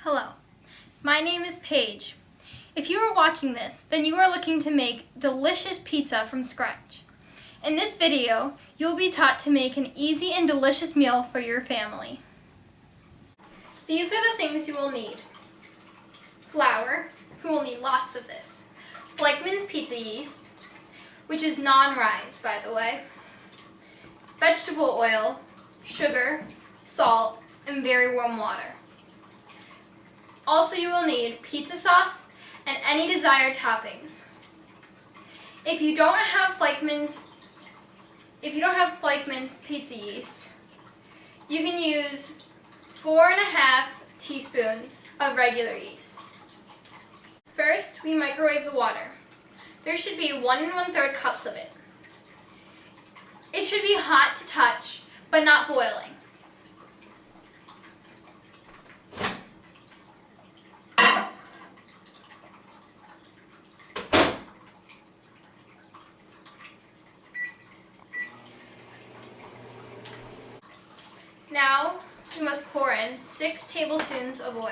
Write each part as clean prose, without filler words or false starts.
Hello, my name is Paige. If you are watching this, then you are looking to make delicious pizza from scratch. In this video, you will be taught to make an easy and delicious meal for your family. These are the things you will need. Flour, you will need lots of this. Fleischmann's pizza yeast, which is non-rise, by the way. Vegetable oil, sugar, salt, and very warm water. Also, you will need pizza sauce and any desired toppings. If you don't have Fleischmann's pizza yeast, you can use 4½ teaspoons of regular yeast. First, we microwave the water. There should be 1 1/3 cups of it. It should be hot to touch, but not boiling. Now, we must pour in 6 tablespoons of oil.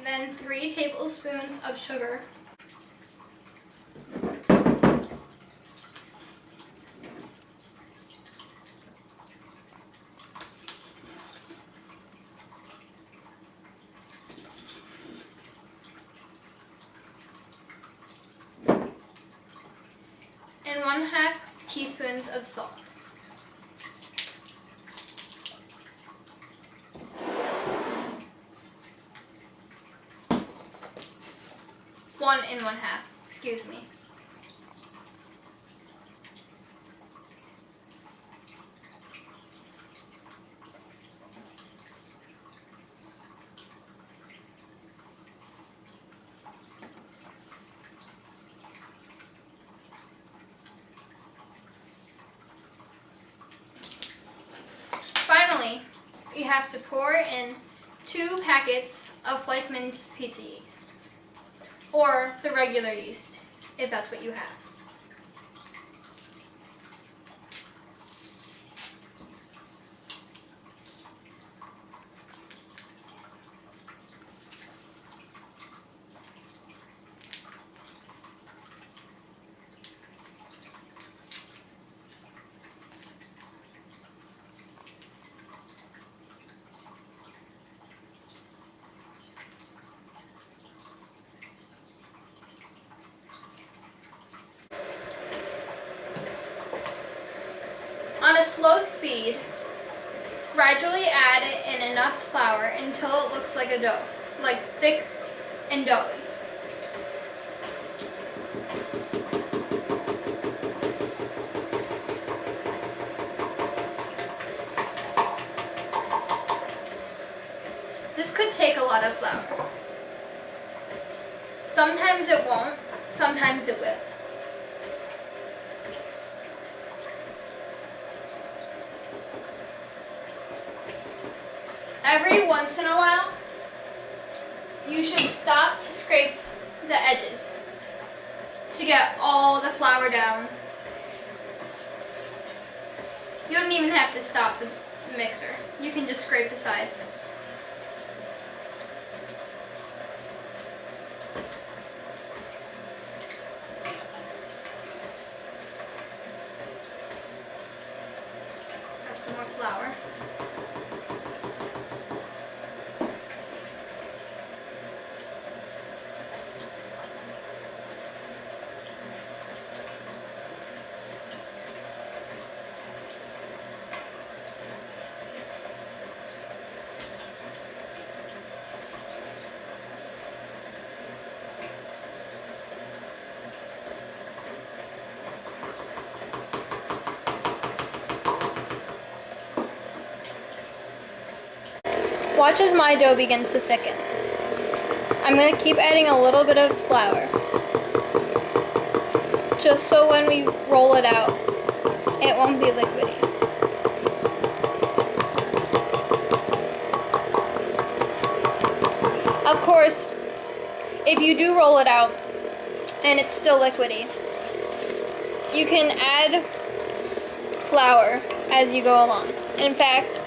Then 3 tablespoons of sugar. And 1/2 teaspoons of salt. One and 1/2, excuse me. Finally, you have to pour in 2 packets of Fleischmann's pizza yeast, or the regular yeast, if that's what you have. On a slow speed, gradually add in enough flour until it looks like a dough, like thick and doughy. This could take a lot of flour. Sometimes it won't, sometimes it will. Every once in a while, you should stop to scrape the edges to get all the flour down. You don't even have to stop the mixer. You can just scrape the sides. Add some more flour. Watch as my dough begins to thicken. I'm going to keep adding a little bit of flour, just so when we roll it out, it won't be liquidy. Of course, if you do roll it out and it's still liquidy, you can add flour as you go along. In fact,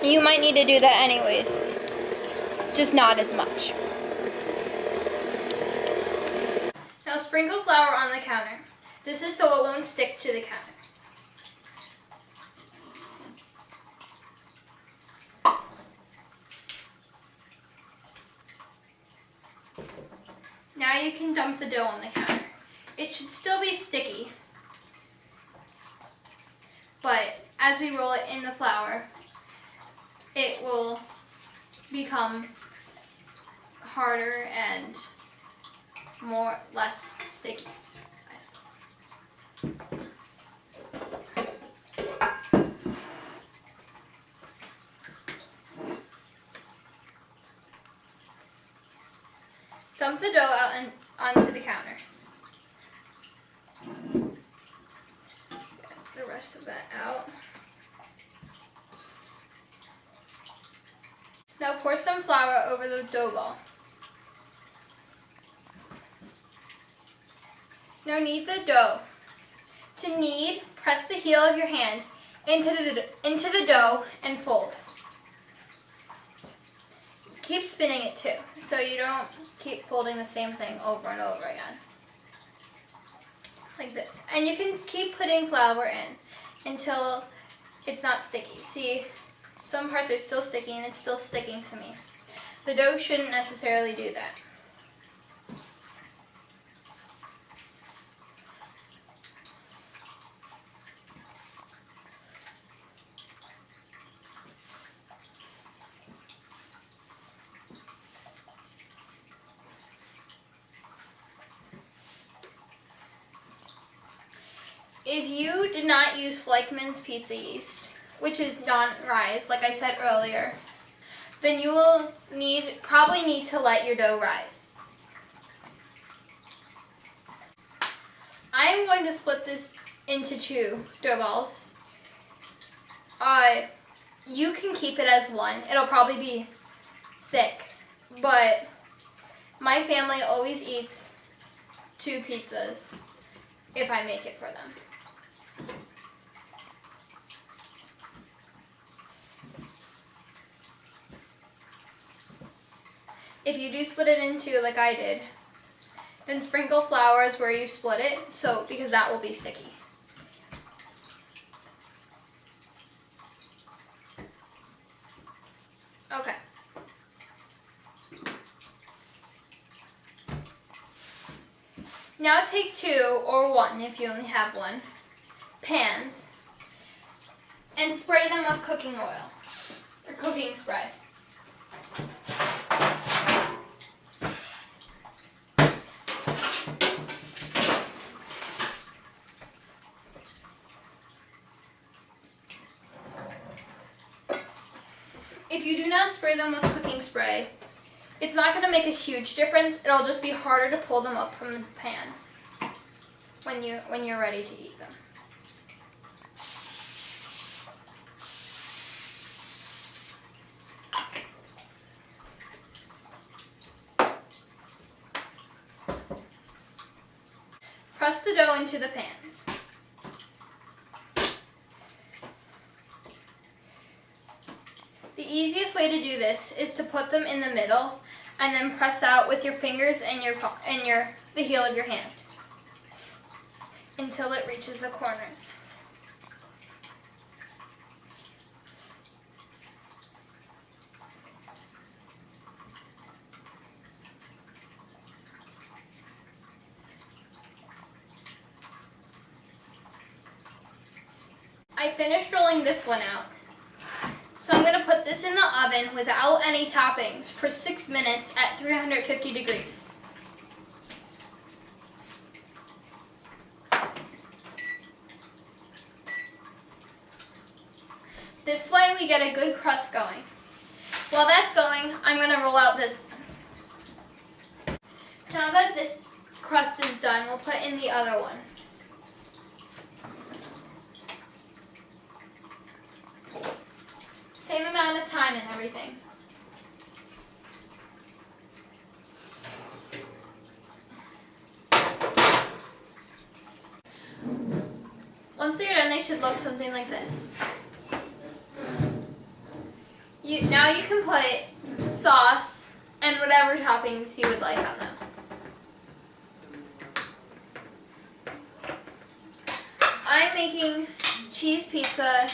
you might need to do that anyways, just not as much. Now sprinkle flour on the counter. This is so it won't stick to the counter. Now you can dump the dough on the counter. It should still be sticky, but as we roll it in the flour, it will become harder and less sticky, I suppose. Dump the dough out and onto the counter. Get the rest of that out. Now pour some flour over the dough ball. Now knead the dough. To knead, press the heel of your hand into the dough and fold. Keep spinning it too, so you don't keep folding the same thing over and over again. Like this. And you can keep putting flour in until it's not sticky. See, some parts are still sticky and it's still sticking to me. The dough shouldn't necessarily do that. If you did not use Fleischmann's pizza yeast, which is non-rise, like I said earlier, then you will probably need to let your dough rise. I am going to split this into 2 dough balls. You can keep it as one. It'll probably be thick, but my family always eats 2 pizzas if I make it for them. If you do split it into like I did, then sprinkle flour where you split it, because that will be sticky. Okay. Now take 2 or 1 if you only have 1 pans and spray them with cooking oil or cooking spray. If you do not spray them with cooking spray, it's not going to make a huge difference. It'll just be harder to pull them up from the pan when you're ready to eat them. Press the dough into the pans. The easiest way to do this is to put them in the middle and then press out with your fingers and the heel of your hand until it reaches the corners. I finished rolling this one out. So I'm going to put this in the oven without any toppings for 6 minutes at 350 degrees. This way we get a good crust going. While that's going, I'm going to roll out this one. Now that this crust is done, we'll put in the other one. Same amount of time and everything. Once they're done, they should look something like this. Now you can put sauce and whatever toppings you would like on them. I'm making cheese pizza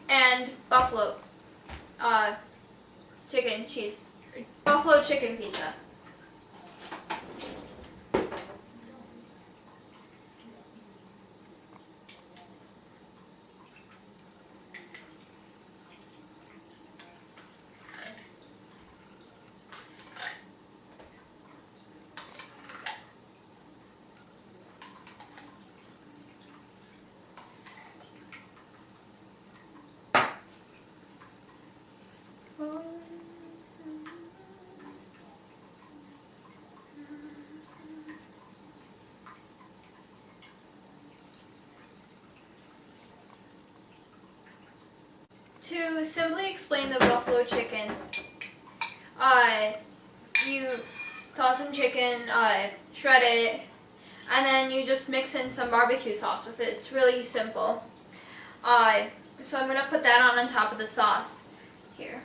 and buffalo chicken pizza. To simply explain the buffalo chicken, you thaw some chicken, shred it, and then you just mix in some barbecue sauce with it. It's really simple. So I'm going to put that on top of the sauce here.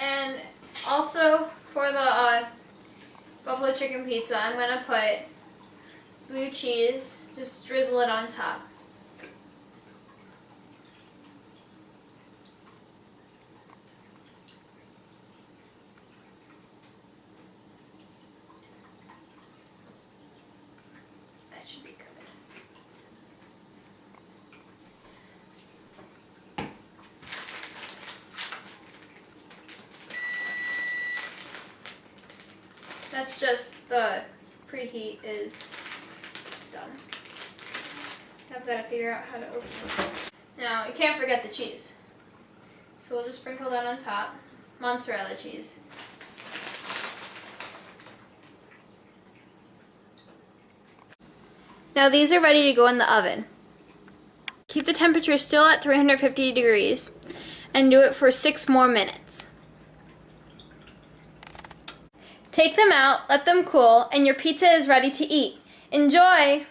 And also for the buffalo chicken pizza, I'm going to put blue cheese, just drizzle it on top. That should be good. That's just the preheat is done. I've got to figure out how to open this. Now, you can't forget the cheese. So we'll just sprinkle that on top. Mozzarella cheese. Now these are ready to go in the oven. Keep the temperature still at 350 degrees and do it for 6 more minutes. Take them out, let them cool, and your pizza is ready to eat. Enjoy!